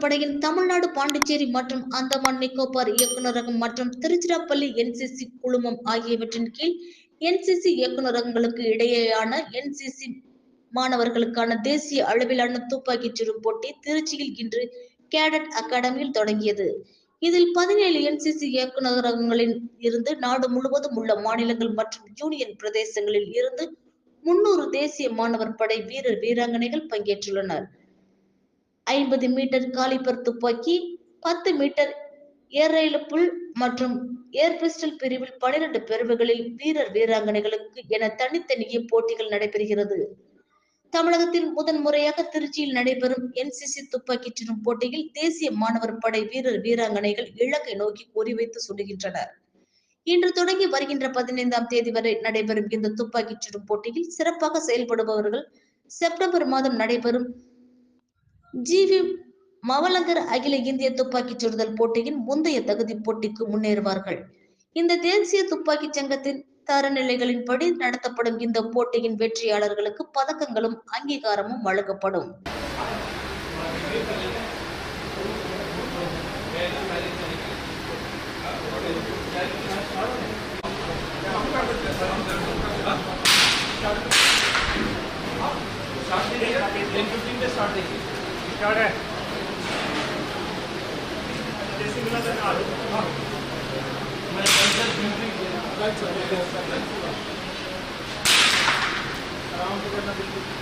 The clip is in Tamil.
படையின் தமிழ்நாடு, பாண்டிச்சேரி மற்றும் அந்தமான் நிக்கோபார் இயக்குநரகம் மற்றும் திருச்சிராப்பள்ளி என்சிசி குழுமம் ஆகியவற்றின் கீழ் என்சிசி இயக்குநரகங்களுக்கு இடையேயான என்சிசி மாணவர்களுக்கான தேசிய அளவிலான துப்பாக்கிச் சுடும் போட்டி திருச்சியில் இன்று கேடட் அகாடமியில் தொடங்கியது. இதில் 17 என்சிசி இயக்குநரகங்களில் இருந்து நாடு முழுவதும் உள்ள மாநிலங்கள் மற்றும் யூனியன் பிரதேசங்களில் இருந்து 300 தேசிய மாணவர் படை வீரர் வீராங்கனைகள் பங்கேற்றுள்ளனர். 50 மீட்டர் காலிபர் துப்பாக்கி, 10 மீட்டர் ஏர் ரைபிள் மற்றும் ஏர் பிஸ்டல் பிரிவில் 12 பிரிவுகளில் வீரர் வீராங்கனைகளுக்கு என தனித்தனியே போட்டிகள் நடைபெறுகிறது. தமிழகத்தில் முதன்முறையாக திருச்சியில் நடைபெறும் என்சிசி துப்பாக்கிச் சுடும் போட்டியில் தேசிய மாணவர் படை வீரர் வீராங்கனைகள் இலக்கை நோக்கி குறிவைத்து சுடுகின்றனர். இன்று தொடங்கி வருகின்ற 15ஆம் தேதி வரை நடைபெறும் இந்த துப்பாக்கிச் சுடும் போட்டியில் சிறப்பாக செயல்படுபவர்கள் செப்டம்பர் மாதம் நடைபெறும் ஜிவி மவலங்கர் அகில இந்திய துப்பாக்கிச் சுடுதல் போட்டியின் முந்தைய தகுதி போட்டிக்கு முன்னேறுவார்கள். இந்த தேசிய துப்பாக்கி சங்கத்தின் தரநிலைகளின்படி நடத்தப்படும் இந்த போட்டியின் வெற்றியாளர்களுக்கு பதக்கங்களும் அங்கீகாரமும் வழங்கப்படும். आराम से करना बिल्कुल